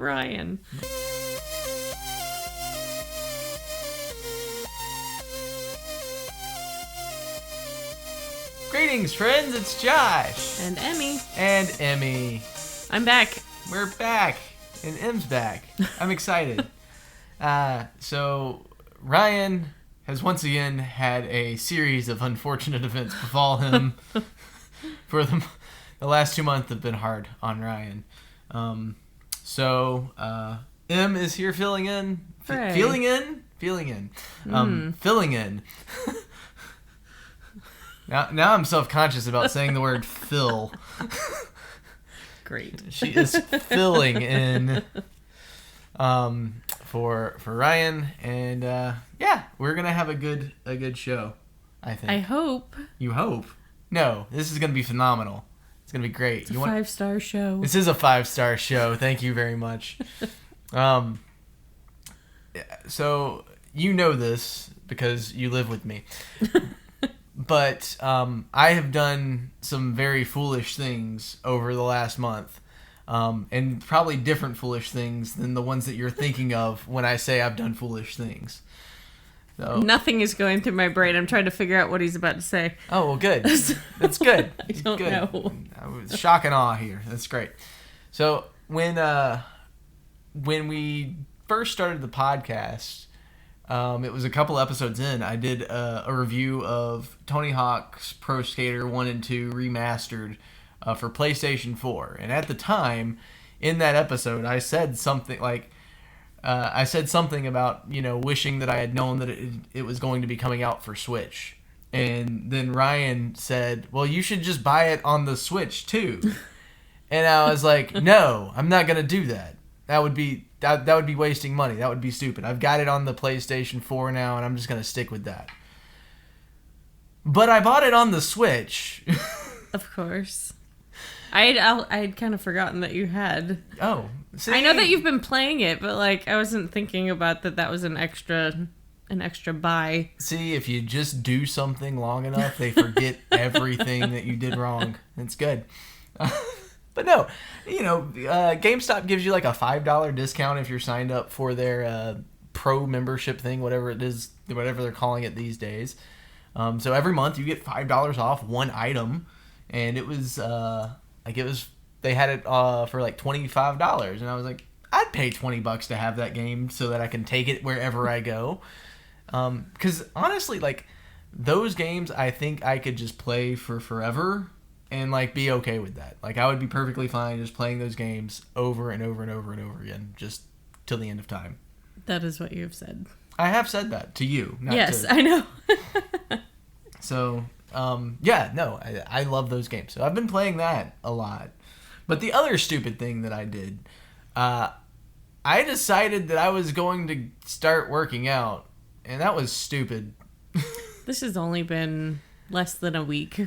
Ryan. Greetings, friends. It's Josh. And Emmy. And Emmy. I'm back. We're back. And Em's back. I'm excited. So, Ryan has once again had a series of unfortunate events befall him. For the last 2 months have been hard on Ryan. Em is here filling in. Filling in. Filling in. Now I'm self-conscious about saying the word fill. Great. She is filling in for Ryan, and we're gonna have a good show, I think. I hope. You hope? No, this is gonna be phenomenal. It's gonna be great. It's a 5-star show. This is a 5-star show. Thank you very much. So you know this because you live with me. But I have done some very foolish things over the last month. And probably different foolish things than the ones that you're thinking of when I say I've done foolish things. So. Nothing is going through my brain. I'm trying to figure out what he's about to say. Oh, well, good. That's good. I don't know. I was shock and awe here. That's great. So when we first started the podcast, it was a couple episodes in. I did a review of Tony Hawk's Pro Skater 1 and 2 remastered for PlayStation 4. And at the time, in that episode, I said something like, about, wishing that I had known that it was going to be coming out for Switch. And then Ryan said, well, you should just buy it on the Switch too. And I was like, no, I'm not going to do that. That would be wasting money. That would be stupid. I've got it on the PlayStation 4 now, and I'm just going to stick with that. But I bought it on the Switch. Of course. I'd kind of forgotten that you had. Oh. See? I know that you've been playing it, but I wasn't thinking about that was an extra buy. See, if you just do something long enough, they forget everything that you did wrong. It's good. But no, GameStop gives you like a $5 discount if you're signed up for their pro membership thing, whatever it is, whatever they're calling it these days. So every month you get $5 off one item, and it was they had it for like $25, and I was like, I'd pay $20 to have that game so that I can take it wherever I go. Because honestly, like those games, I think I could just play for forever. And, be okay with that. I would be perfectly fine just playing those games over and over and over and over again, just till the end of time. That is what you have said. I have said that to you. Yes, I know. So, I love those games. So I've been playing that a lot. But the other stupid thing that I did, I decided that I was going to start working out. And that was stupid. This has only been less than a week.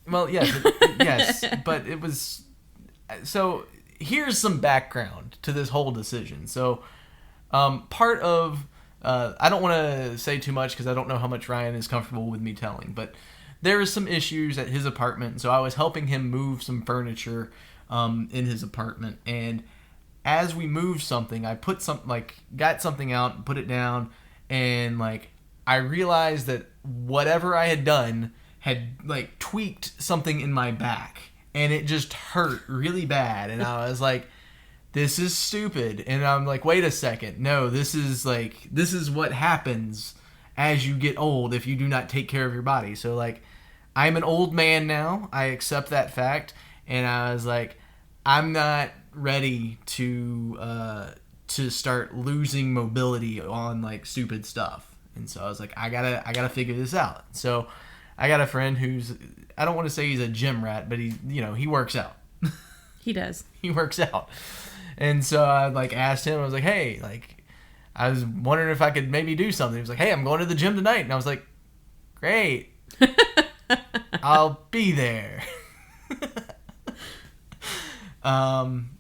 Well, yes, but it was... So, here's some background to this whole decision. So, part of... I don't want to say too much because I don't know how much Ryan is comfortable with me telling, but there was some issues at his apartment, so I was helping him move some furniture in his apartment, and as we moved something, I put got something out and put it down, and, I realized that whatever I had done had tweaked something in my back, and it just hurt really bad, and I was like, this is stupid. And I'm like, wait a second, no, this is what happens as you get old if you do not take care of your body. So I'm an old man now, I accept that fact, and I was like, I'm not ready to start losing mobility on stupid stuff. And so I was like, I gotta figure this out. So I got a friend who's, I don't want to say he's a gym rat, but he works out. He does. He works out. And so I asked him, I was like, hey, I was wondering if I could maybe do something. He was like, hey, I'm going to the gym tonight. And I was like, great. I'll be there.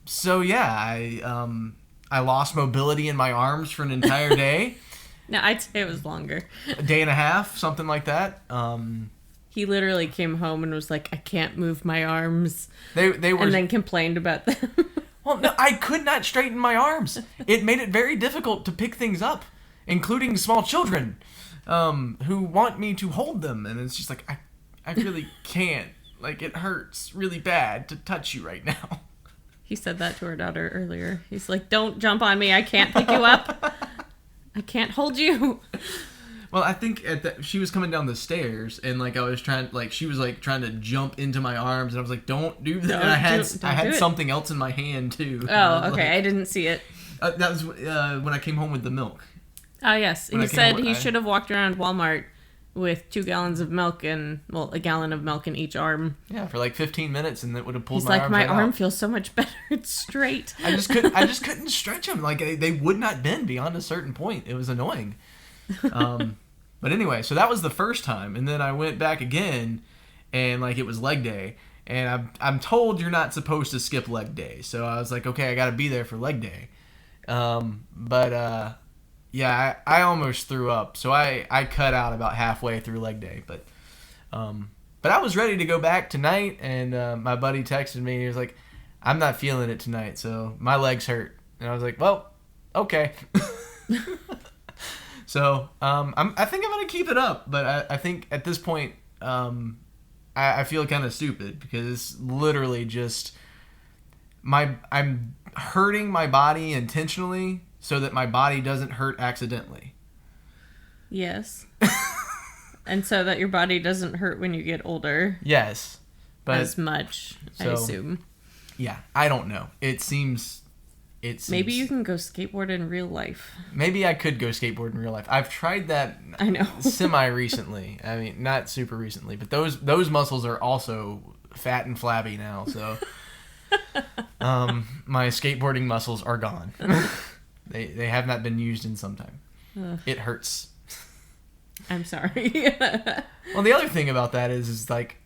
So yeah, I lost mobility in my arms for an entire day. No, I'd say it was longer. A day and a half, something like that. He literally came home and was like, I can't move my arms. They were, and then complained about them. Well, no, I could not straighten my arms. It made it very difficult to pick things up, including small children who want me to hold them. And it's just like, I really can't. Like, it hurts really bad to touch you right now. He said that to our daughter earlier. He's like, don't jump on me. I can't pick you up. I can't hold you. Well, I think she was coming down the stairs, and like I was trying, like she was like trying to jump into my arms, and I was like, "Don't do that." And I had something else in my hand too. Oh, okay, I didn't see it. That was when I came home with the milk. Oh yes, he said he should have walked around Walmart with 2 gallons of milk and a gallon of milk in each arm. Yeah, for like 15 minutes, and that would have pulled He's my like, arms my right arm out. feels so much better. It's straight. I just couldn't stretch them. Like they would not bend beyond a certain point. It was annoying. But anyway, so that was the first time, and then I went back again, and like it was leg day, and I'm told you're not supposed to skip leg day, so I was like, okay, I got to be there for leg day. Yeah, I almost threw up, so I cut out about halfway through leg day, but I was ready to go back tonight, and my buddy texted me. He was like, I'm not feeling it tonight, so my legs hurt, and I was like, well, okay. So I think I'm gonna keep it up, but I think at this point I feel kind of stupid because it's literally just I'm hurting my body intentionally so that my body doesn't hurt accidentally. Yes. And so that your body doesn't hurt when you get older. Yes. But as much, I assume. Yeah, I don't know. It seems maybe you can go skateboard in real life. Maybe I could go skateboard in real life. I've tried that. I know. Semi-recently. I mean, not super recently, but those muscles are also fat and flabby now. So, my skateboarding muscles are gone. They have not been used in some time. It hurts. I'm sorry. Well, the other thing about that is like,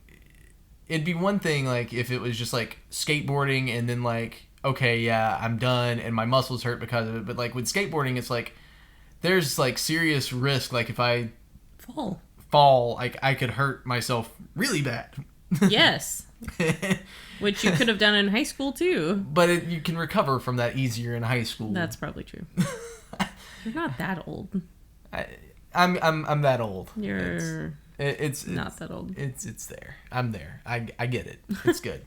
it'd be one thing like if it was just like skateboarding and then like, okay, yeah, I'm done and my muscles hurt because of it. But like with skateboarding, it's like there's like serious risk. Like if I fall, like I could hurt myself really bad. Yes. Which you could have done in high school too. But you can recover from that easier in high school. That's probably true. You're not that old. I'm that old. It's not that old. It's there. I'm there. I get it. It's good.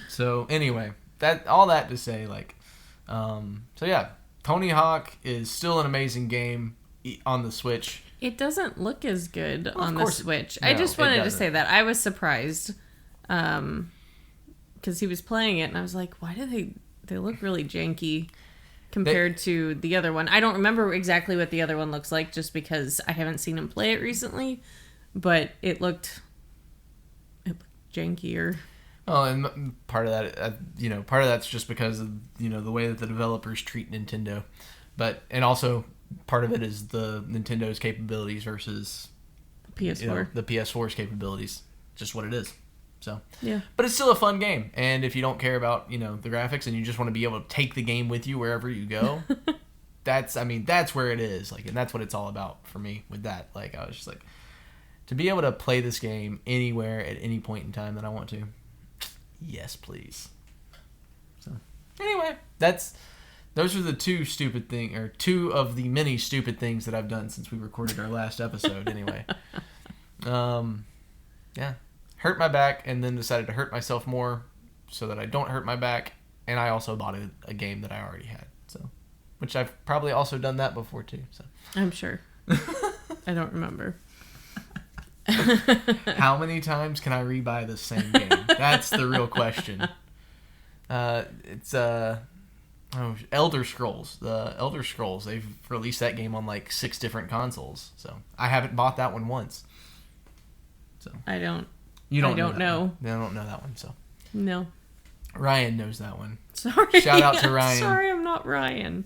So anyway, all that to say, like, so yeah, Tony Hawk is still an amazing game on the Switch. It doesn't look as good on the Switch. I just wanted to say that. I was surprised because he was playing it, and I was like, why do they look really janky compared to the other one? I don't remember exactly what the other one looks like just because I haven't seen him play it recently, but it looked jankier. Oh, and part of that, part of that's just because of, the way that the developers treat Nintendo. And also part of it is the Nintendo's capabilities versus PS4. The PS4's capabilities. Just what it is. So, yeah. But it's still a fun game. And if you don't care about, the graphics and you just want to be able to take the game with you wherever you go, that's where it is. Like, and that's what it's all about for me with that. Like, I was just like, to be able to play this game anywhere at any point in time that I want to. Yes, please. So, anyway, those are the two of the many stupid things that I've done since we recorded our last episode. Anyway, yeah, hurt my back and then decided to hurt myself more so that I don't hurt my back. And I also bought a game that I already had, which I've probably also done that before too. So I'm sure. I don't remember. How many times can I rebuy the same game? That's the real question. It's Elder Scrolls. The Elder Scrolls, they've released that game on like 6 different consoles. So I haven't bought that one once. So I don't. You don't. I don't know. I don't know that one. So no. Ryan knows that one. Sorry. Shout out to Ryan. Sorry, I'm not Ryan.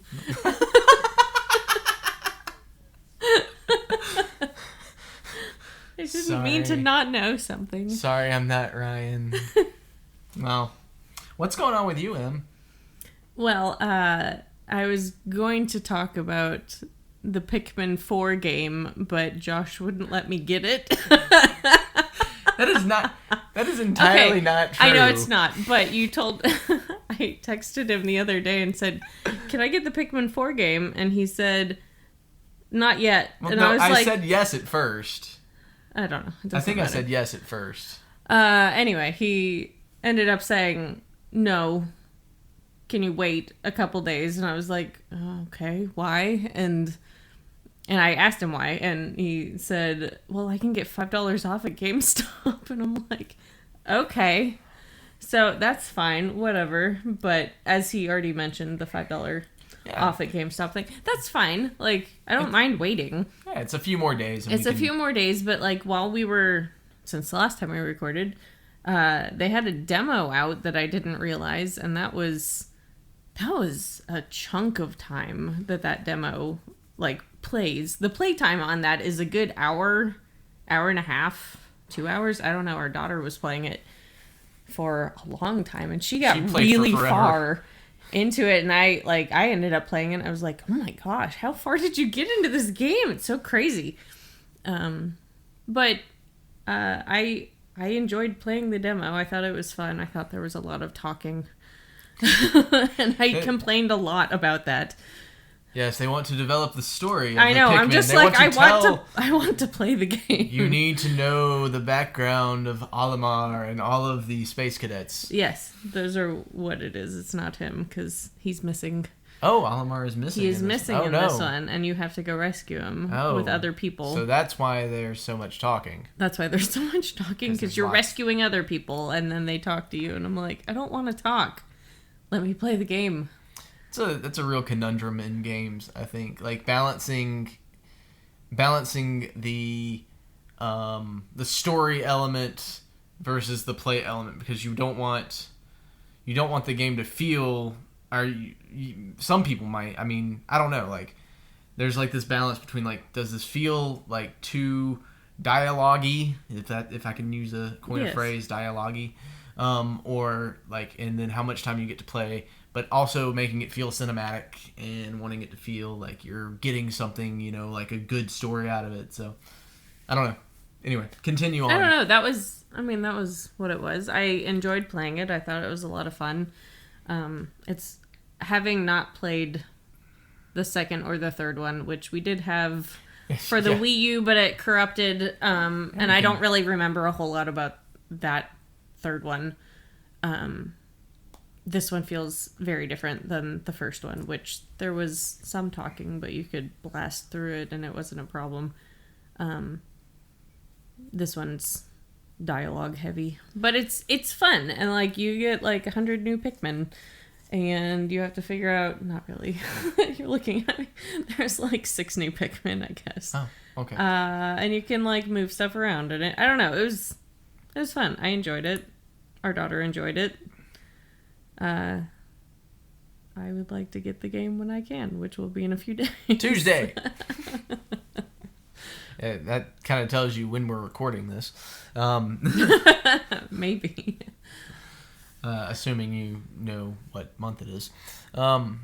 I didn't mean to not know something. Sorry, I'm not Ryan. Well, what's going on with you, Em? Well, I was going to talk about the Pikmin 4 game, but Josh wouldn't let me get it. That is entirely not true. I know it's not, but you told... I texted him the other day and said, can I get the Pikmin 4 game? And he said, not yet. Well, and no, I was like... said yes at first. I don't know. I think I said yes at first. Anyway, he ended up saying, no, can you wait a couple days? And I was like, okay, why? And I asked him why, and he said, well, I can get $5 off at GameStop. And I'm like, okay. So that's fine, whatever. But as he already mentioned, the $5 off at GameStop thing, that's fine. Like, I don't mind waiting. Yeah, it's a few more days. It's a few more days, but like while we were, since the last time we recorded, they had a demo out that I didn't realize, and that was a chunk of time that demo like plays. The playtime on that is a good hour and a half, 2 hours. I don't know. Our daughter was playing it for a long time, and she got really far into it, and I ended up playing it. I was like, oh my gosh, how far did you get into this game? It's so crazy. But I enjoyed playing the demo. I thought it was fun. I thought there was a lot of talking. And I complained a lot about that. Yes, they want to develop the story of I know. the Pikmin. I'm just like, I want to play the game. You need to know the background of Olimar and all of the space cadets. Yes, those are what it is. It's not him, because he's missing. Oh, Olimar is missing. He is missing in this one, and you have to go rescue him with other people. So that's why there's so much talking. That's why there's so much talking, because you're rescuing other people, and then they talk to you, and I'm like, I don't want to talk. Let me play the game. That's a real conundrum in games, I think. Like balancing the story element versus the play element, because you don't want the game to feel, some people might, I mean, I don't know, like there's like this balance between like, does this feel like too dialogue-y, if I can use a phrase, dialogue-y, or like, and then how much time you get to play, but also making it feel cinematic and wanting it to feel like you're getting something, like a good story out of it. So, I don't know. Anyway, continue on. I don't know. That was what it was. I enjoyed playing it. I thought it was a lot of fun. It's having not played the second or the third one, which we did have for the Wii U, but it corrupted, and I don't really remember a whole lot about that third one. This one feels very different than the first one, which there was some talking, but you could blast through it and it wasn't a problem. This one's dialogue heavy, but it's fun, and like you get like 100 new Pikmin, and you have to figure out, not really, you're looking at me, there's like 6 new Pikmin, I guess. Oh, okay. And you can like move stuff around, and I don't know, it was fun. I enjoyed it. Our daughter enjoyed it. I would like to get the game when I can, which will be in a few days. Tuesday. That kind of tells you when we're recording this. Maybe. Assuming you know what month it is. Whatever.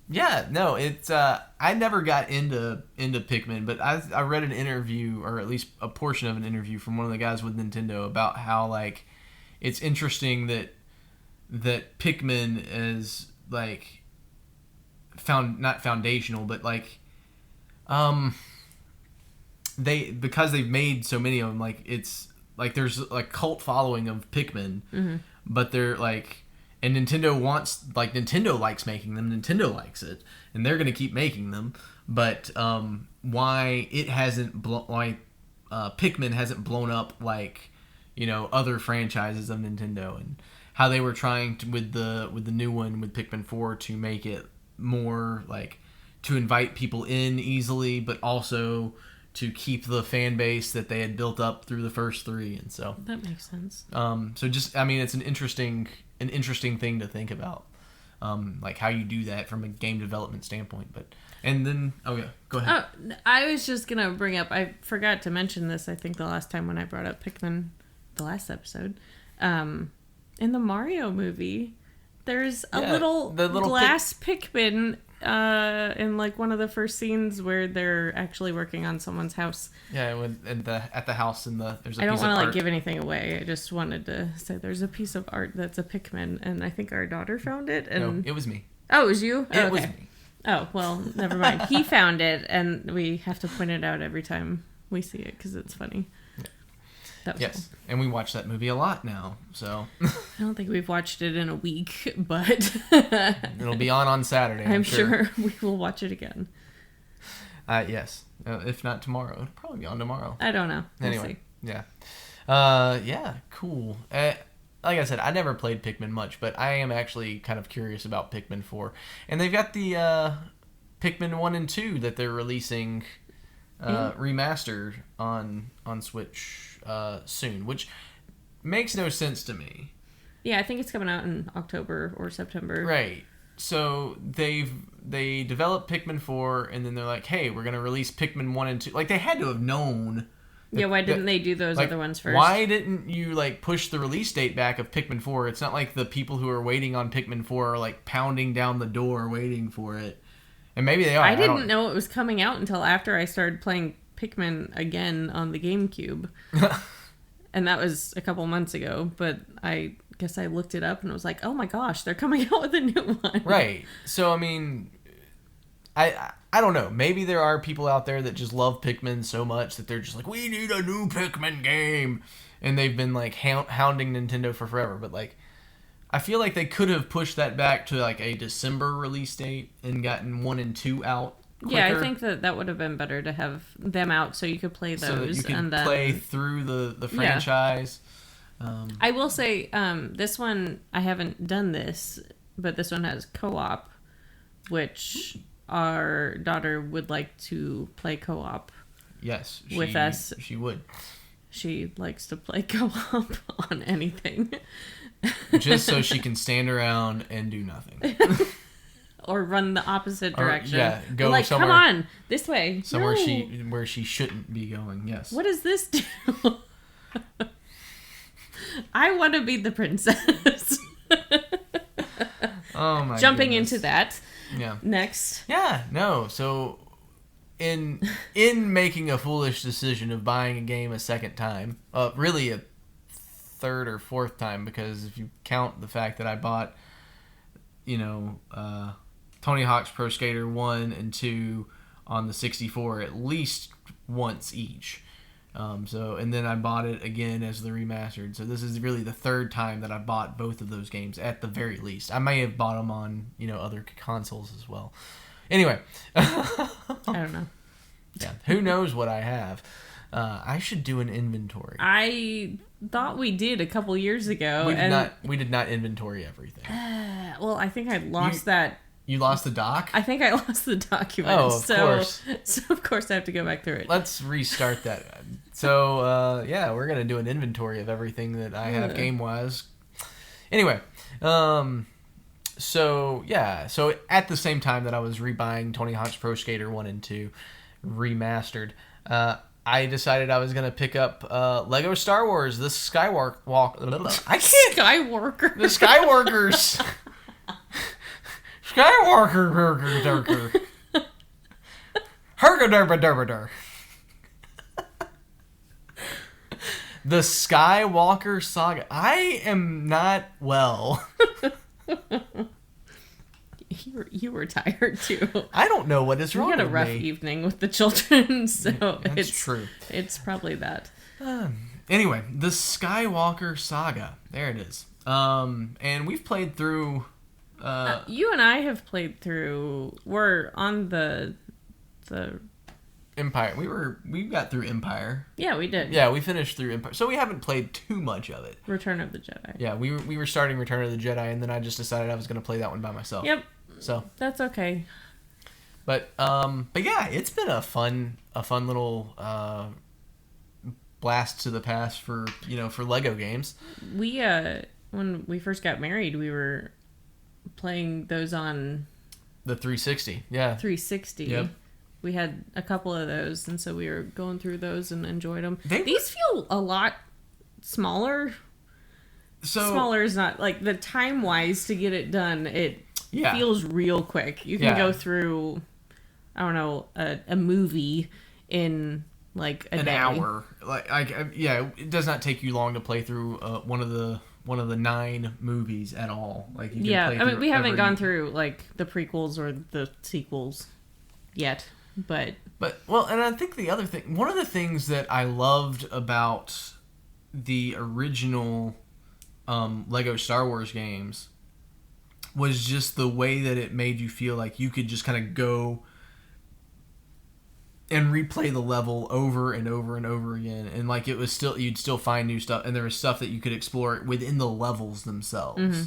Yeah, no, it's I never got into Pikmin, but I read an interview, or at least a portion of an interview from one of the guys with Nintendo, about how like it's interesting that Pikmin is like not foundational, but like because they've made so many of them, like it's like there's like cult following of Pikmin, mm-hmm. but they're like. And Nintendo likes making them. Nintendo likes it, and they're gonna keep making them. But why Pikmin hasn't blown up like other franchises of Nintendo, and how they were trying to with the new one with Pikmin 4 to make it more like to invite people in easily, but also to keep the fan base that they had built up through the first 3, and so that makes sense. So just it's an interesting thing to think about, like how you do that from a game development standpoint. But and then go ahead. Oh, I was just gonna bring up. I forgot to mention this. I think the last time when I brought up Pikmin, the last episode, in the Mario movie, there's a little glass Pikmin in like one of the first scenes where they're actually working on someone's house. Yeah, at the house there's a piece of art. I don't want to like give anything away. I just wanted to say there's a piece of art that's a Pikmin, and I think our daughter found it. And no, it was me. Oh, it was you? Oh, it was me. Oh, well, never mind. He found it, and we have to point it out every time we see it because it's funny. That was yes, cool. And we watch that movie a lot now, so... I don't think we've watched it in a week, but... It'll be on Saturday, I'm sure we will watch it again. Yes. If not tomorrow. It'll probably be on tomorrow. I don't know. We'll anyway, see. yeah. Yeah, cool. Like I said, I never played Pikmin much, but I am actually kind of curious about Pikmin 4. And they've got the Pikmin 1 and 2 that they're releasing remastered on Switch soon, which makes no sense to me. Yeah, I think it's coming out in October or September. Right. So they developed Pikmin 4, and then they're like, hey, we're going to release Pikmin 1 and 2. Like, they had to have known. Yeah, why didn't they do those other ones first? Why didn't you, like, push the release date back of Pikmin 4? It's not like the people who are waiting on Pikmin 4 are, like, pounding down the door waiting for it. And maybe they are. I didn't know it was coming out until after I started playing Pikmin again on the GameCube. And that was a couple months ago, but I guess I looked it up and was like, oh my gosh, they're coming out with a new one. Right. So, I mean, I don't know. Maybe there are people out there that just love Pikmin so much that they're just like, we need a new Pikmin game. And they've been, like, hounding Nintendo for forever. But, like, I feel like they could have pushed that back to, like, a December release date and gotten 1 and 2 out quicker. Yeah, I think that would have been better to have them out so you could play those. So that you could and then play through the franchise. Yeah. I will say, this one, I haven't done this, but this one has co-op, which our daughter would like to play co-op. Yes. With us. She would. She likes to play co-op on anything. Just so she can stand around and do nothing. Or run the opposite direction. Go like, somewhere. come on, this way. Somewhere no. where she shouldn't be going, yes. What does this do? I want to be the princess. Oh my Jumping goodness. into that. Yeah. Next. Yeah, no. So in making a foolish decision of buying a game a second time, really a third or fourth time, because if you count the fact that I bought, Tony Hawk's Pro Skater 1 and 2 on the 64 at least once each. And then I bought it again as the remastered. So this is really the third time that I bought both of those games at the very least. I may have bought them on, other consoles as well. Anyway. I don't know. Yeah. Who knows what I have? I should do an inventory. I thought we did a couple years ago. We did not inventory everything. Well, I think I lost that. You lost the doc? I think I lost the document. Oh, of course. So of course I have to go back through it. Let's restart that. So, we're going to do an inventory of everything that I have game-wise. Anyway, so at the same time that I was rebuying Tony Hawk's Pro Skater 1 and 2 remastered, I decided I was going to pick up Lego Star Wars, the Skywalker. I can't. Skywalker. The Skywalkers. Skywalker. Hergadurbadurbadurr. The Skywalker Saga. I am not well. You were tired too. I don't know what is wrong with me. We had a rough evening with the children, so That's true. It's probably that. Anyway, the Skywalker Saga. There it is. And we've played through. You and I have played through. We're on the Empire. We got through Empire. Yeah, we did. Yeah, we finished through Empire. So we haven't played too much of it. Return of the Jedi. Yeah, we were starting Return of the Jedi, and then I just decided I was going to play that one by myself. Yep. So that's okay. But yeah, it's been a fun little blast to the past for Lego games. We when we first got married, we were playing those on the 360. Yeah. 360. Yep. We had a couple of those, and so we were going through those and enjoyed them. These feel a lot smaller. So smaller is not like the time wise to get it done. feels real quick. You can go through, I don't know, a movie in like an day. Hour. It does not take you long to play through one of the 9 movies at all. Like you can play we haven't gone through like the prequels or the sequels yet, but and I think the other thing, one of the things that I loved about the original Lego Star Wars games was just the way that it made you feel like you could just kind of go and replay the level over and over and over again, and like it was still, you'd still find new stuff, and there was stuff that you could explore within the levels themselves. Mm-hmm.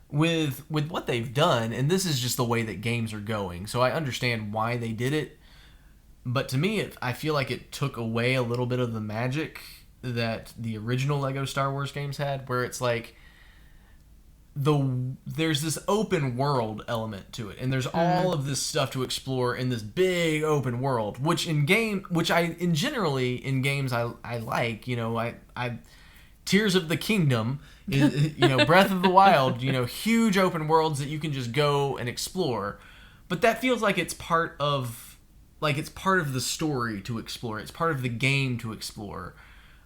With what they've done, and this is just the way that games are going, so I understand why they did it, but to me, I feel like it took away a little bit of the magic that the original Lego Star Wars games had, where it's like there's this open world element to it, and there's all of this stuff to explore in this big open world, which in games I like, I Tears of the Kingdom, Breath of the Wild, huge open worlds that you can just go and explore, but that feels like it's part of the story to explore, it's part of the game to explore.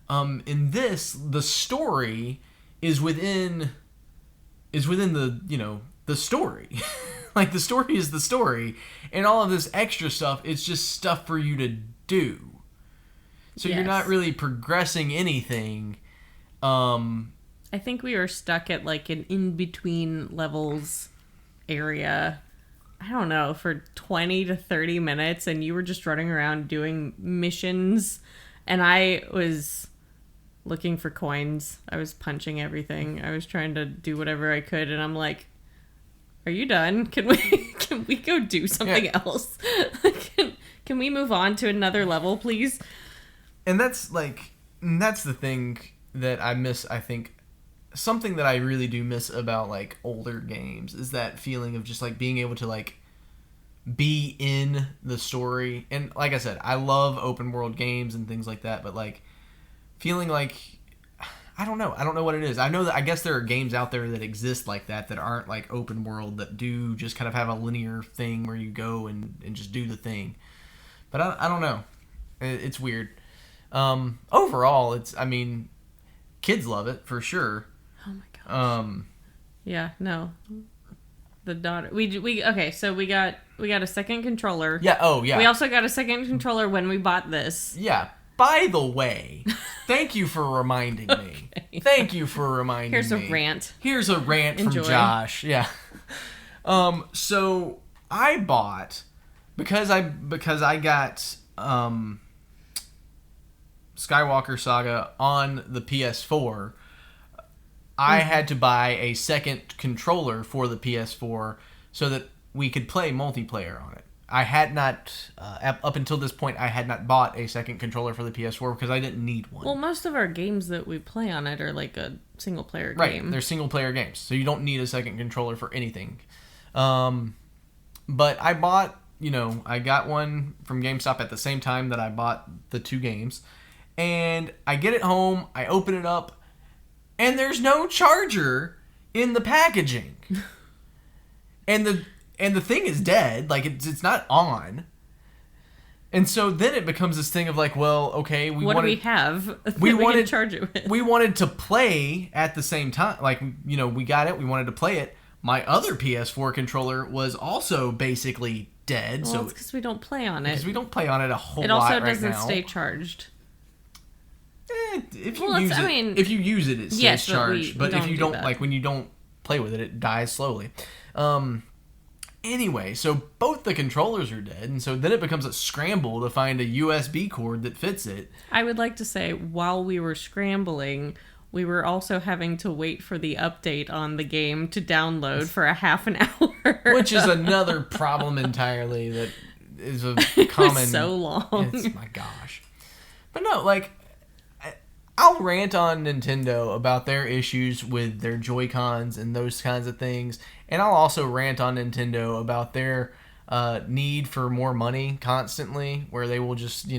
In this, the story is within the story. Like, the story is the story, and all of this extra stuff, it's just stuff for you to do. So You're not really progressing anything. I think we were stuck at like an in-between levels area, I don't know, for 20 to 30 minutes, and you were just running around doing missions, and I was looking for coins. I was punching everything. I was trying to do whatever I could, and I'm like, are you done? Can we go do something else? Can we move on to another level, please? And that's the thing that I miss, I think. Something that I really do miss about like older games is that feeling of just like being able to like be in the story. And like I said, I love open world games and things like that, but like feeling like, I don't know what it is. I guess there are games out there that exist like that aren't like open world, that do just kind of have a linear thing where you go and just do the thing. But I don't know. It's weird. Overall, kids love it for sure. Oh my gosh. Yeah, no. The daughter. Okay, so we got a second controller. Yeah, oh yeah. We also got a second controller when we bought this. Yeah. By the way, thank you for reminding me. Thank you for reminding me. Here's a rant. Here's a rant from Josh. Yeah. So I bought, because I got Skywalker Saga on the PS4, I had to buy a second controller for the PS4 so that we could play multiplayer on it. I had not, up until this point, I had not bought a second controller for the PS4 because I didn't need one. Well, most of our games that we play on it are like a single-player game. Right, they're single-player games, so you don't need a second controller for anything. But I bought, I got one from GameStop at the same time that I bought the 2 games. And I get it home, I open it up, and there's no charger in the packaging. And the thing is dead, like it's not on. And so then it becomes this thing of like, well, okay, do we have? We wanted to charge it with. We wanted to play at the same time. Like, we got it, we wanted to play it. My other PS4 controller was also basically dead. Well, it's because we don't play on it. Because we don't play on it a whole lot right now. It also doesn't stay charged. If you use it, it stays charged. But if you don't, like when you don't play with it, it dies slowly. Anyway, so both the controllers are dead, and so then it becomes a scramble to find a USB cord that fits it. I would like to say, while we were scrambling, we were also having to wait for the update on the game to download for a half an hour. Which is another problem entirely that is a common... It was so long. My gosh. But no, like... I'll rant on Nintendo about their issues with their Joy-Cons and those kinds of things. And I'll also rant on Nintendo about their need for more money constantly, where they will just,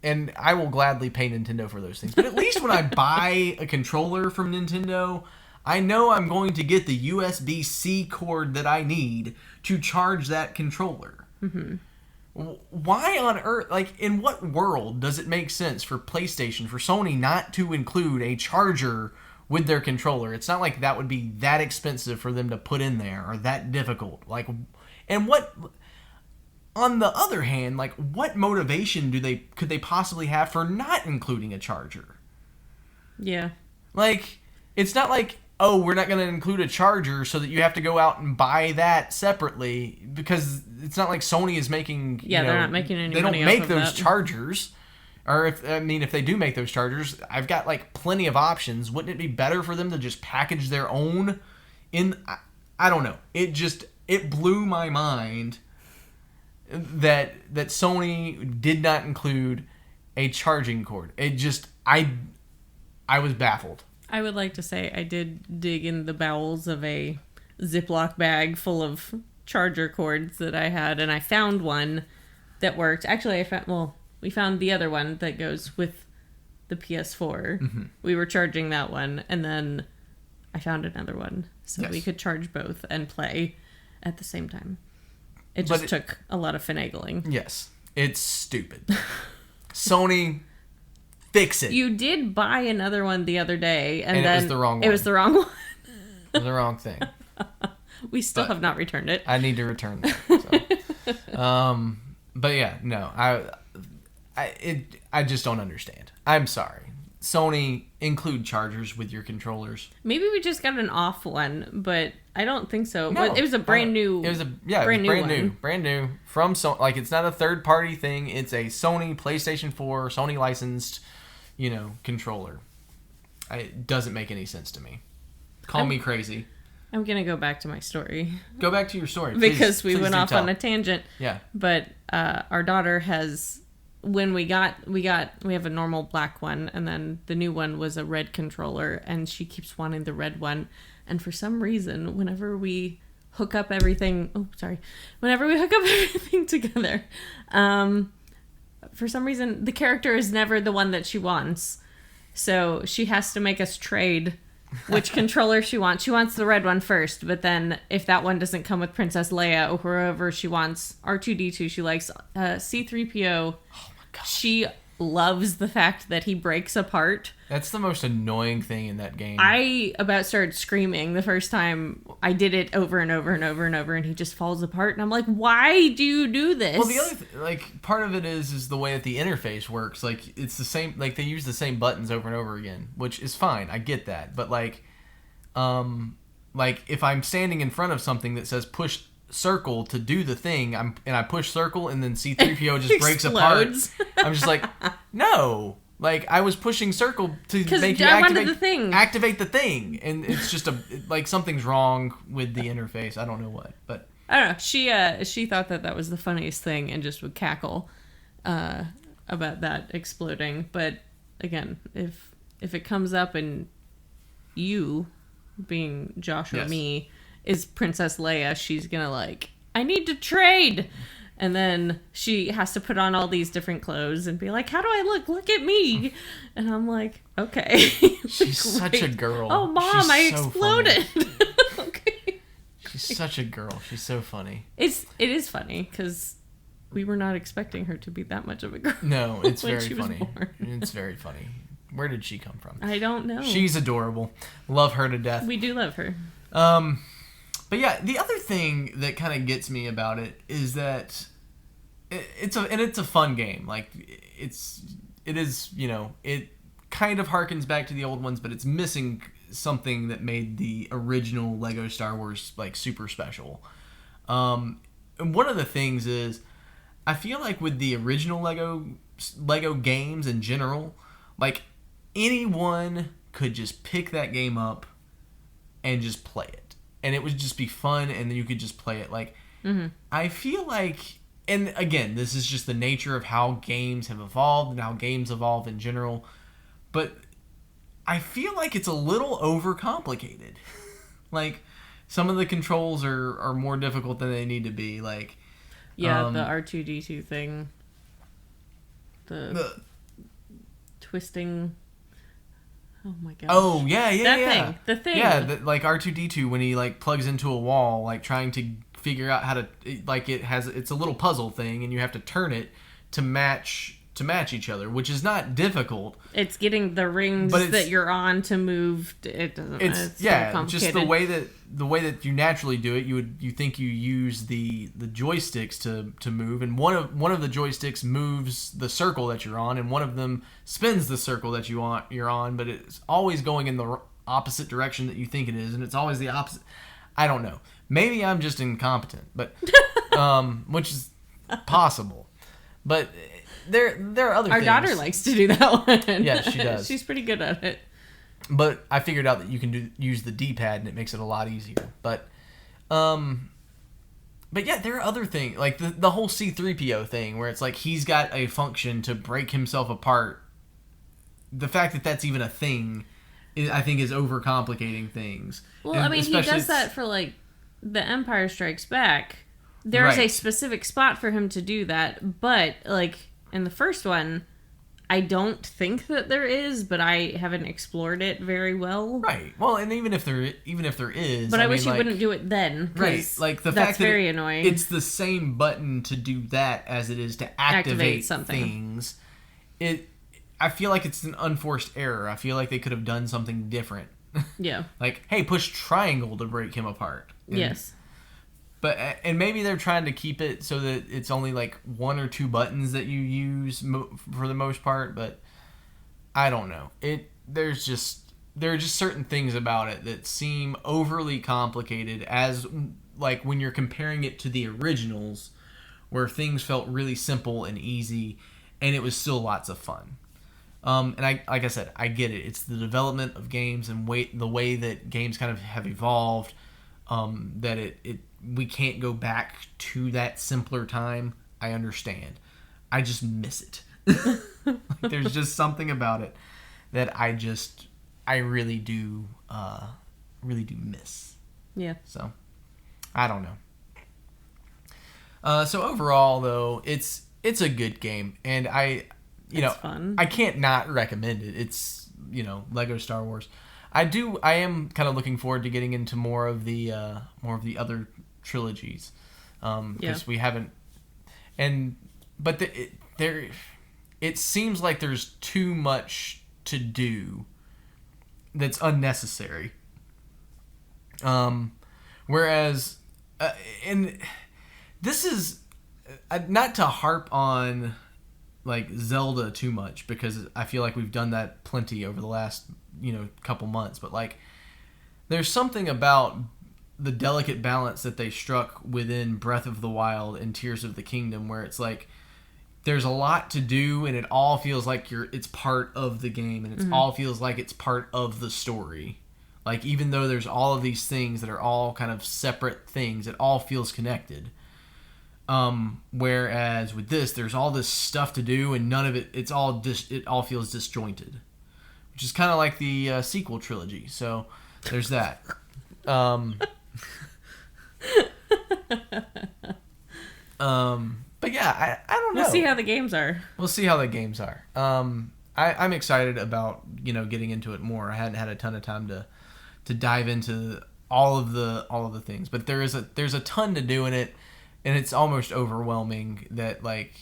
and I will gladly pay Nintendo for those things. But at least when I buy a controller from Nintendo, I know I'm going to get the USB-C cord that I need to charge that controller. Mm-hmm. Why on earth, like, in what world does it make sense for PlayStation, for Sony not to include a charger with their controller? It's not like that would be that expensive for them to put in there or that difficult. Like, and what, on the other hand, like, what motivation could they possibly have for not including a charger? Yeah. Like, it's not like, oh, we're not going to include a charger so that you have to go out and buy that separately, because it's not like Sony is making, they're not making any money. They don't make those chargers. Or if they do make those chargers, I've got like plenty of options. Wouldn't it be better for them to just package their own in? I don't know. It blew my mind that Sony did not include a charging cord. I was baffled. I would like to say I did dig in the bowels of a Ziploc bag full of charger cords that I had, and I found one that worked. Actually, we found the other one that goes with the PS4. Mm-hmm. We were charging that one, and then I found another one so we could charge both and play at the same time. It just took a lot of finagling. Yes, it's stupid. Sony, fix it. You did buy another one the other day, and then it was the wrong one. It was the wrong one. It was the wrong thing. We still have not returned it. I need to return that. So. But yeah, no, I just don't understand. I'm sorry. Sony, include chargers with your controllers. Maybe we just got an off one, but I don't think so. No, it was a brand new. It was brand new from Sony. Like, it's not a third party thing. It's a Sony PlayStation 4, Sony licensed, controller. It doesn't make any sense to me. Call me crazy. I'm gonna go back to my story. Go back to your story, because we went off on a tangent. Yeah. But our daughter has. When we have a normal black one, and then the new one was a red controller, and she keeps wanting the red one. And for some reason, whenever we hook up everything together, for some reason, the character is never the one that she wants. So she has to make us trade which controller she wants. She wants the red one first, but then if that one doesn't come with Princess Leia or whoever she wants, R2-D2, she likes C-3PO. She loves the fact that he breaks apart. That's the most annoying thing in that game. I about started screaming the first time I did it over and over and over and over, and he just falls apart. And I'm like, why do you do this? Well, the other part of it is the way that the interface works. Like, it's the same. Like, they use the same buttons over and over again, which is fine. I get that, but like if I'm standing in front of something that says push circle to do the thing, and I push circle, and then C-3PO just breaks apart. I'm just like, no. Like, I was pushing circle to make you activate the thing, and it's just something's wrong with the interface. I don't know what, but I don't know. She thought that was the funniest thing and just would cackle about that exploding. But again, if it comes up and you, being Josh or me, is Princess Leia, she's gonna I need to trade. And then she has to put on all these different clothes and be like, how do I look? Look at me. And I'm like, okay. She's such a girl. Oh, Mom, I exploded. Okay. She's such a girl. She's so funny. It is funny because we were not expecting her to be that much of a girl. No, it's very funny. It's very funny. Where did she come from? I don't know. She's adorable. Love her to death. We do love her. But yeah, the other thing that kind of gets me about it is that it's a fun game. Like, it is, it kind of harkens back to the old ones, but it's missing something that made the original Lego Star Wars super special. And one of the things is, I feel like with the original Lego games in general, anyone could just pick that game up and just play it. And it would just be fun, and then you could just play it. I feel like, and again, this is just the nature of how games have evolved and how games evolve in general, but I feel like it's a little overcomplicated. Some of the controls are more difficult than they need to be. The R2-D2 thing. The twisting... Oh my gosh. Oh, yeah. The thing. Yeah, like R2-D2 when he like plugs into a wall, like trying to figure out how to, like it's a little puzzle thing, and you have to turn it to match each other, which is not difficult. It's getting the rings that you're on to move. It doesn't. It's just the way that you naturally do it. You think you use the joysticks to move, and one of the joysticks moves the circle that you're on, and one of them spins the circle that you're on, but it's always going in the opposite direction that you think it is, and it's always the opposite. I don't know. Maybe I'm just incompetent, but which is possible. But there are other things. Our daughter likes to do that one. Yeah, she does. She's pretty good at it. But I figured out that you can use the D-pad, and it makes it a lot easier. But yeah, there are other things, like the whole C-3PO thing, where it's like he's got a function to break himself apart. The fact that that's even a thing, I think, is overcomplicating things. Well, and I mean, he does that for, like, The Empire Strikes Back. There's a specific spot for him to do that, but, like, in the first one, I don't think that there is, but I haven't explored it very well. Right. Well, and even if there is, but I wish he wouldn't do it then. Right. Like the that's fact that very annoying. It's the same button to do that as it is to activate something. Things. I feel like it's an unforced error. I feel like they could have done something different. Yeah. Like, hey, push triangle to break him apart. Yes. But and maybe they're trying to keep it so that it's only like one or two buttons that you use for the most part. But I don't know. There are just certain things about it that seem overly complicated. As like when you're comparing it to the originals, where things felt really simple and easy, and it was still lots of fun. And like I said, I get it. It's the development of games and the way that games kind of have evolved. That we can't go back to that simpler time. I understand. I just miss it. Like, there's just something about it that I really do miss. Yeah. So I don't know. So overall, though, it's a good game, and it's fun. I can't not recommend it. It's, Lego Star Wars. I am kind of looking forward to getting into more of the other trilogies, because we haven't, but it seems like there's too much to do that's unnecessary. Whereas, and this is not to harp on like Zelda too much, because I feel like we've done that plenty over the last couple months, but like there's something about the delicate balance that they struck within Breath of the Wild and Tears of the Kingdom, where it's like there's a lot to do, and it all feels like it's part of the game, and it all feels like it's part of the story. Like, even though there's all of these things that are all kind of separate things, it all feels connected. Whereas with this, there's all this stuff to do, and none of it, it all feels disjointed, which is kind of like the sequel trilogy. So there's that. But yeah, I don't know. We'll see how the games are. I'm excited about getting into it more. I hadn't had a ton of time to dive into all of the things, but there's a ton to do in it, and it's almost overwhelming, that like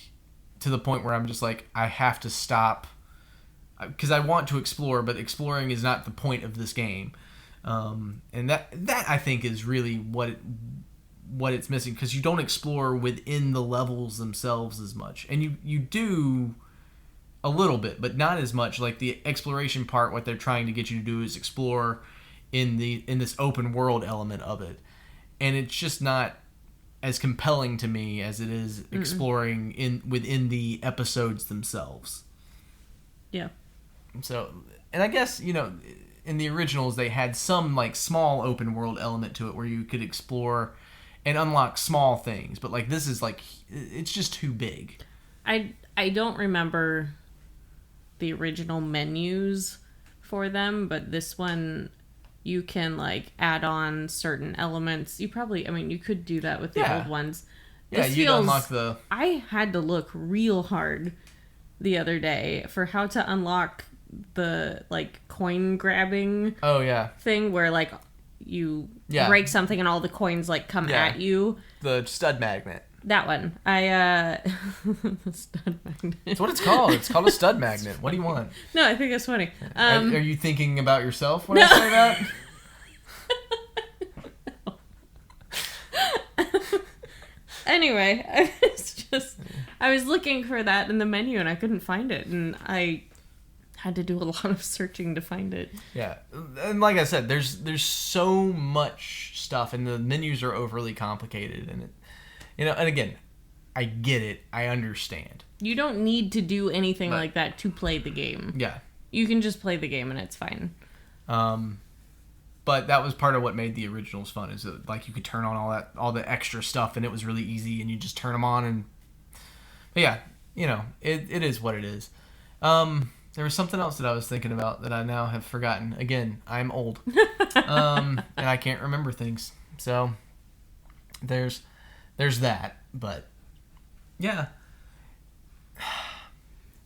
to the point where I'm just like, I have to stop, because I want to explore, but exploring is not the point of this game. And that I think is really what it's missing, because you don't explore within the levels themselves as much, and you do a little bit, but not as much. Like the exploration part, what they're trying to get you to do is explore in this open world element of it, and it's just not as compelling to me as it is exploring within the episodes themselves. Yeah. So, and I guess in the originals, they had some like small open world element to it where you could explore and unlock small things, but like this is like, it's just too big. I don't remember the original menus for them, but this one you can like add on certain elements. You could do that with the old ones. Yeah, you unlock I had to look real hard the other day for how to unlock the like coin grabbing Oh yeah, thing where like you Yeah. break something and all the coins like come Yeah. at you. the stud magnet. That one. Stud magnet. That's what it's called. It's called a stud magnet. What do you want? No, I think that's funny. Are you thinking about yourself when I say that? Anyway, I was looking for that in the menu and I couldn't find it, and I had to do a lot of searching to find it. Yeah, and like I said, there's so much stuff, and the menus are overly complicated, and and again, I get it, I understand. You don't need to do anything But- like that to play the game. Yeah, You can just play the game and it's fine. but that was part of what made the originals fun, is that like you could turn on all the extra stuff, and it was really easy, and you just turn them on, and but yeah, it is what it is. There was something else that I was thinking about that I now have forgotten. Again, I'm old, and I can't remember things. So there's that. But yeah,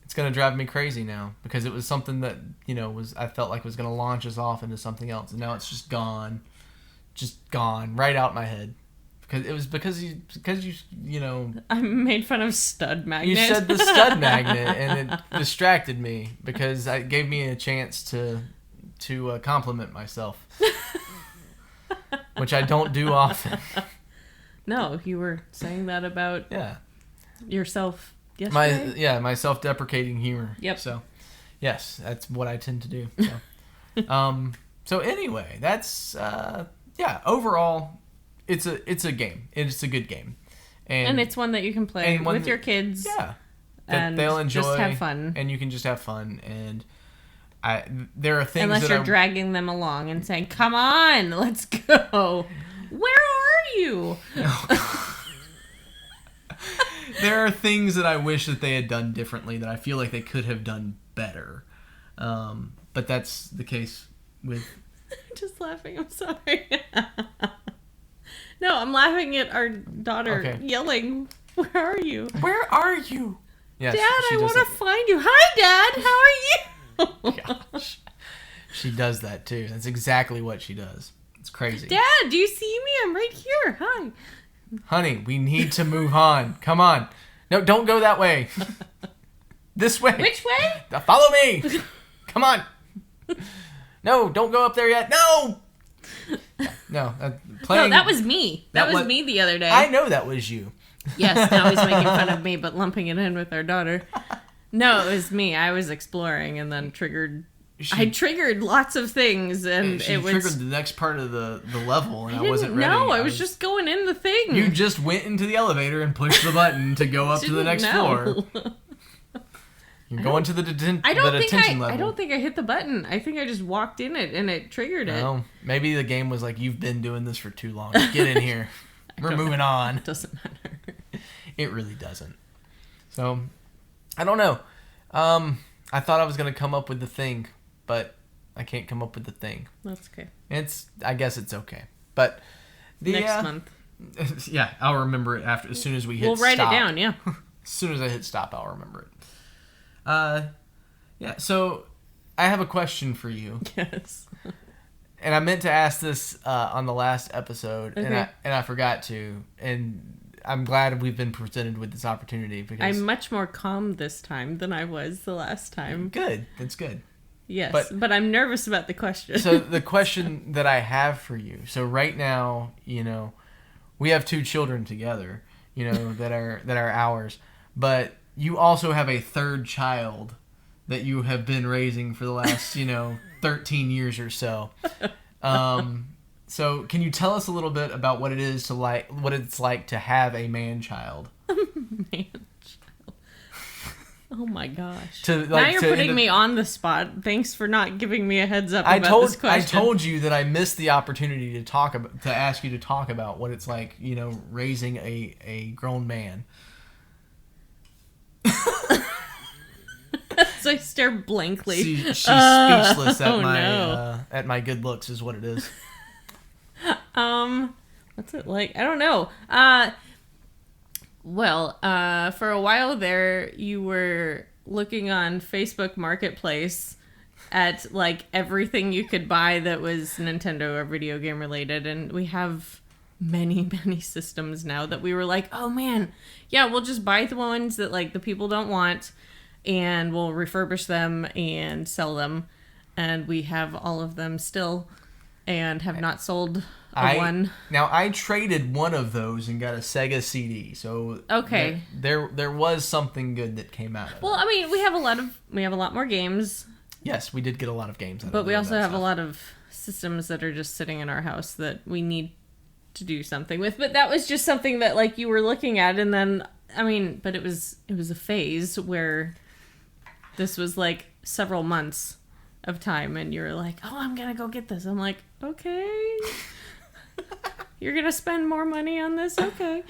it's gonna drive me crazy now, because it was something that I felt like was gonna launch us off into something else, and now it's just gone right out my head. Because you I made fun of stud magnet. you said the stud magnet, and it distracted me because it gave me a chance to compliment myself, which I don't do often. No, you were saying that about Yeah, yourself yesterday. my self-deprecating humor. Yep. So, yes, that's what I tend to do. So, so anyway, that's overall, it's a game. It's a good game, and it's one that you can play with your kids. Yeah. That And they'll enjoy. just have fun. And you can just have fun. And there are things Unless you're dragging them along and saying, "Come on, let's go." Where are you? There are things that I wish that they had done differently, that I feel like they could have done better. But that's the case with... I'm just laughing. I'm sorry. No, I'm laughing at our daughter yelling, "Where are you? Where are you? Yes, Dad, I want to find you. Hi, Dad. How are you?" Gosh. She does that too. That's exactly what she does. It's crazy. Dad, do you see me? I'm right here. Hi. Honey, we need to move on. Come on. No, don't go that way. This way. Which way? Follow me. Come on. No, don't go up there yet. No. No, playing. No, that was me. That was me the other day. I know that was you. Yes, now he's making fun of me, but lumping it in with our daughter. No, it was me. I was exploring and then triggered. I triggered lots of things, and she it was triggered the next part of the level, and I wasn't ready. No, I was just going in the thing. You just went into the elevator and pushed the button to go up to the next floor. You're going to the detention level. I don't think I hit the button. I think I just walked in it and it triggered it. No, maybe the game was like, "You've been doing this for too long. Get in here. We're moving on." It doesn't matter. It really doesn't. So, I don't know. I thought I was gonna come up with the thing, but I can't come up with the thing. That's okay. I guess it's okay. But next month. Yeah, I'll remember it as soon as we hit. We'll write stop. it down. Yeah. As soon as I hit stop, I'll remember it. Yeah. So I have a question for you. Yes. And I meant to ask this on the last episode, Okay. and I forgot to. And I'm glad we've been presented with this opportunity, because I'm much more calm this time than I was the last time. Good. That's good. Yes, but I'm nervous about the question. So the question that I have for you. So right now, we have 2 children together, that are ours, but you also have a third child that you have been raising for the last, 13 years or so. So can you tell us a little bit about what it's like to have a man child? Man child. Oh my gosh. Now you're putting me on the spot. Thanks for not giving me a heads up about this question. I told you that I missed the opportunity to ask you to talk about what it's like, raising a grown man. So I stare blankly. She's speechless at my good looks, is what it is. What's it like? I don't know. Well, for a while there, you were looking on Facebook Marketplace at like everything you could buy that was Nintendo or video game related, and we have many systems now that we were like, oh man, yeah, we'll just buy the ones that like the people don't want, and we'll refurbish them and sell them, and we have all of them still, and have not sold one. Now I traded one of those and got a Sega CD, so okay, there was something good that came out of it. Well, I mean, we have a lot more games. Yes, we did get a lot of games. But we also have a lot of systems that are just sitting in our house that we need to do something with. But that was just something that like you were looking at, and then I mean, but it was a phase where this was like several months of time, and you were like, oh, I'm gonna go get this. I'm like, okay. You're gonna spend more money on this? Okay.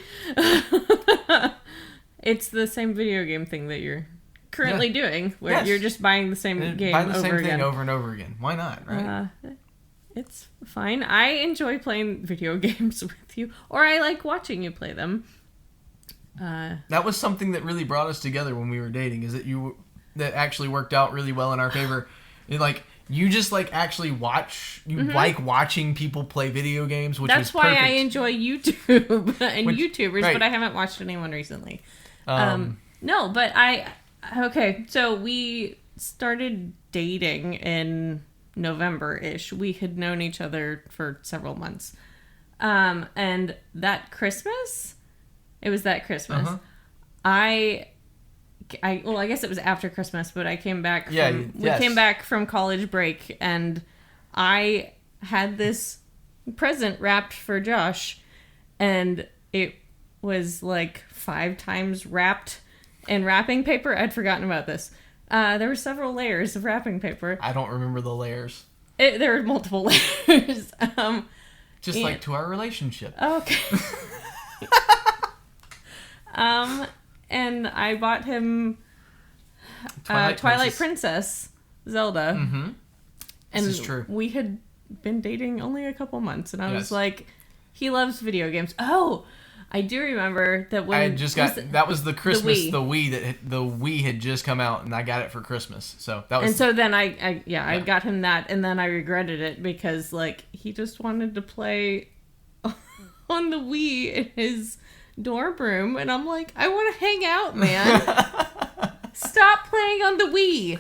It's the same video game thing that you're currently doing, where you're just buying the same game buy the same over thing again. over and over again. Why not, right? It's fine. I enjoy playing video games with you, or I like watching you play them. That was something that really brought us together when we were dating, is that actually worked out really well in our favor. You just like actually watch. You like watching people play video games, which that's was why perfect. I enjoy YouTube and YouTubers, right. but I haven't watched anyone recently. No, but okay. So we started dating in November-ish. We had known each other for several months, and that Christmas, it was that Christmas. I guess it was after Christmas, but I came back. We came back from college break, and I had this present wrapped for Josh, and it was like 5 times wrapped in wrapping paper. I'd forgotten about this. There were several layers of wrapping paper. I don't remember the layers. There were multiple layers. Just like to our relationship. Okay. And I bought him Twilight Princess Zelda. Mm-hmm. And this is true. We had been dating only a couple months, and I was like, he loves video games. Oh, I do remember that when that was the Christmas the the Wii had just come out, and I got it for Christmas. So that was. And so then I got him that, and then I regretted it because like he just wanted to play on the Wii in his dorm room, and I'm like, I want to hang out, man. Stop playing on the Wii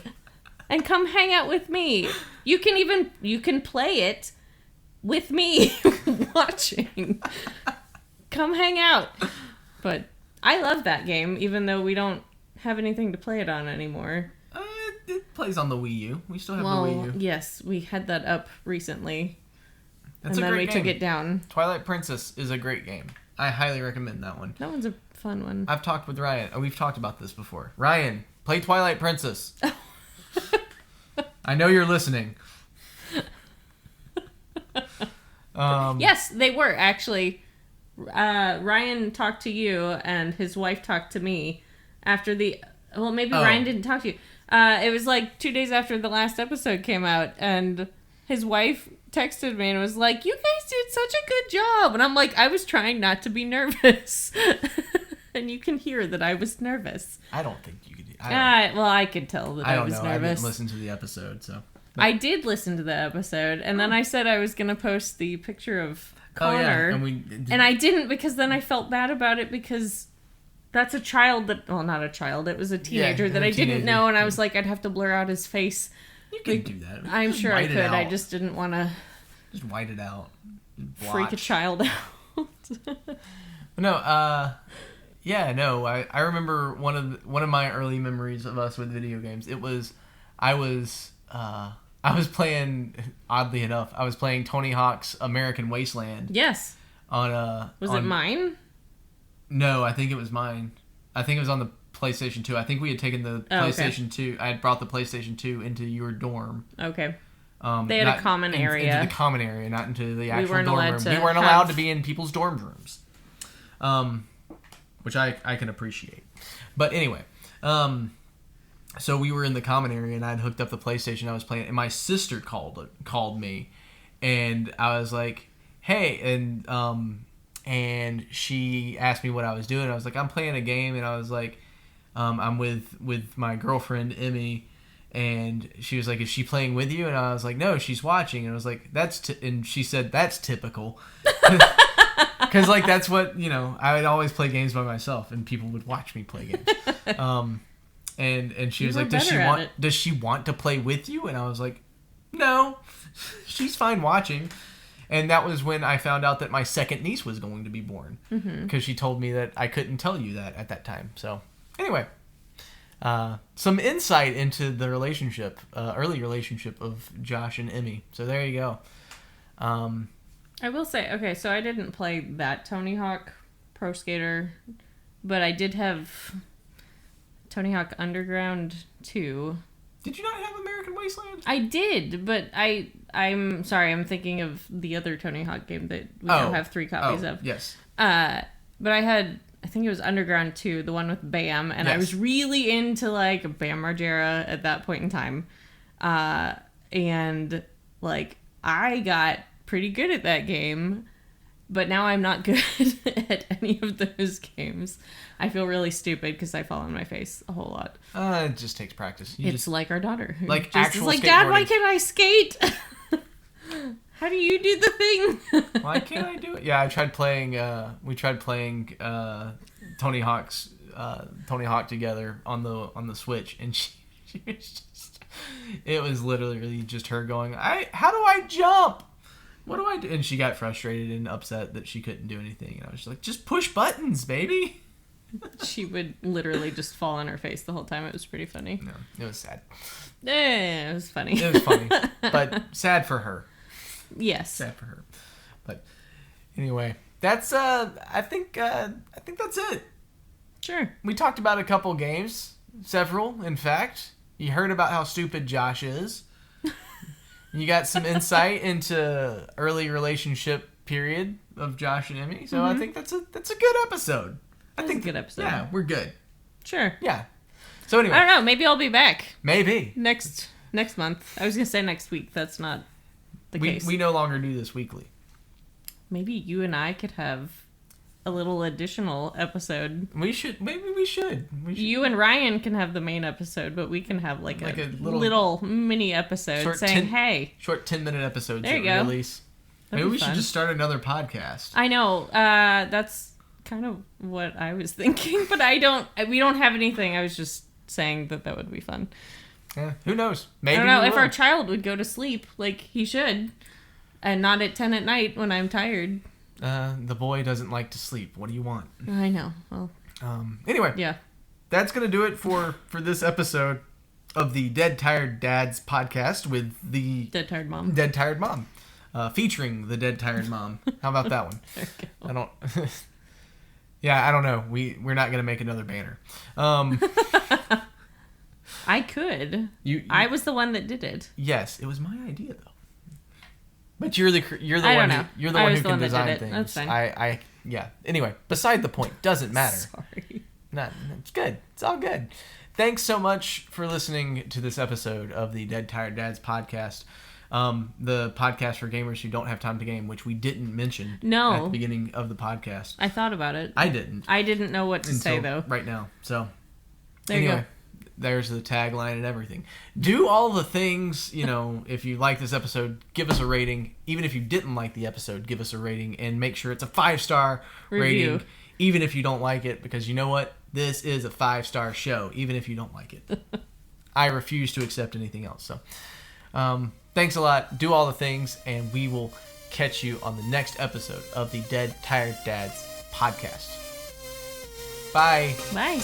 and come hang out with me. You can play it with me watching. Come hang out. But I love that game, even though we don't have anything to play it on anymore. It plays on the Wii U. We still have the Wii U. Yes, we had that up recently. That's and a then great we game. took it down. Twilight Princess is a great game. I highly recommend that one. That one's a fun one. I've talked with Ryan. We've talked about this before. Ryan, play Twilight Princess. I know you're listening. Yes, they were actually. Ryan talked to you, and his wife talked to me after the. Well, maybe Ryan didn't talk to you. It was like 2 days after the last episode came out, and his wife texted me and was like, "You guys did such a good job," and I'm like, I was trying not to be nervous, and you can hear that I was nervous. I don't think you could. Well, I could tell that I was nervous. I didn't listen to the episode, so. I did listen to the episode, and then I said I was going to post the picture of Connor, and I didn't, because then I felt bad about it, because that's a child that, well, not a child, it was a teenager that I didn't know, and I was like, I'd have to blur out his face. You could do that. I'm sure I could. I just didn't want to just white it out. Freak a child out. No, yeah, no. I remember one of my early memories of us with video games. I was playing, oddly enough, I was playing Tony Hawk's American Wasteland. Yes. Was it mine? No, I think it was mine. I think it was on the PlayStation 2. I think we had taken the PlayStation 2. I had brought the PlayStation 2 into your dorm. Okay. They had a common area. Into the common area, not into the actual dorm room. We weren't allowed to be in people's dorm rooms. Which I can appreciate. But anyway, so we were in the common area, and I had hooked up the PlayStation I was playing, and my sister called me, and I was like, hey, and she asked me what I was doing. I was like, I'm playing a game, and I was like, I'm with my girlfriend, Emmy, And she was like, "Is she playing with you?" And I was like, "No, she's watching." And I was like, and she said, "That's typical." Because, like, that's what, I would always play games by myself, and people would watch me play games. And she was like, does she want to play with you? And I was like, no, she's fine watching. And that was when I found out that my second niece was going to be born. Because she told me that I couldn't tell you that at that time. So, anyway. Some insight into the relationship, early relationship of Josh and Emmy. So there you go. I will say, okay, so I didn't play that Tony Hawk Pro Skater, but I did have Tony Hawk Underground 2. Did you not have American Wasteland? I did, but I'm sorry, I'm thinking of the other Tony Hawk game that we now have 3 copies of. Yes. But I think it was Underground 2, the one with Bam, and I was really into, like, Bam Margera at that point in time. And, like, I got pretty good at that game, but now I'm not good at any of those games. I feel really stupid because I fall on my face a whole lot. It just takes practice. It's like our daughter. Like actual like, Dad, why can't I skate? How do you do the thing? Why can't I do it? Yeah, I tried playing. We tried playing Tony Hawk together on the Switch, and she was just. It was literally just her going, how do I jump? What do I do? And she got frustrated and upset that she couldn't do anything. And I was just like, just push buttons, baby. She would literally just fall on her face the whole time. It was pretty funny. No, it was sad. It was funny. It was funny, but sad for her. Yes. Sad for her. But anyway, that's I think that's it. Sure. We talked about a couple games, several, in fact. You heard about how stupid Josh is. You got some insight into early relationship period of Josh and Emmy. So I think that's a good episode. I think a good episode. Yeah, we're good. Sure. Yeah. So anyway, I don't know. Maybe I'll be back. Maybe next month. I was gonna say next week. That's not the case. We no longer do this weekly. Maybe you and I could have a little additional episode. We should. Maybe we should. You and Ryan can have the main episode, but we can have like a little mini episode saying, "Hey." Short 10-minute episodes. There you go. Release. Maybe we should just start another podcast. I know. That's kind of what I was thinking, but we don't have anything. I was just saying that would be fun. Yeah. Who knows? Maybe I don't know if our child would go to sleep like he should, and not at 10 at night when I'm tired. The boy doesn't like to sleep. What do you want? I know. Well. Anyway. Yeah. That's gonna do it for this episode of the Dead Tired Dads podcast with the Dead Tired Mom. Dead Tired Mom, featuring the Dead Tired Mom. How about that one? There you go. I don't. Yeah, I don't know. We're not gonna make another banner. I could. I was the one that did it. Yes, it was my idea though. But you're the one who can design things. That's fine. Yeah. Anyway, beside the point. Doesn't matter. Sorry. No, it's good. It's all good. Thanks so much for listening to this episode of the Dead Tired Dads podcast. The podcast for gamers who don't have time to game, which we didn't mention at the beginning of the podcast. I thought about it. I didn't. I didn't know what to say though. Right now. So there you go. There's the tagline and everything. Do all the things, if you like this episode, give us a rating. Even if you didn't like the episode, give us a rating and make sure it's a 5-star rating. Even if you don't like it, because you know what? This is a 5-star show, even if you don't like it. I refuse to accept anything else. So, thanks a lot. Do all the things, and we will catch you on the next episode of the Dead Tired Dads podcast. Bye. Bye.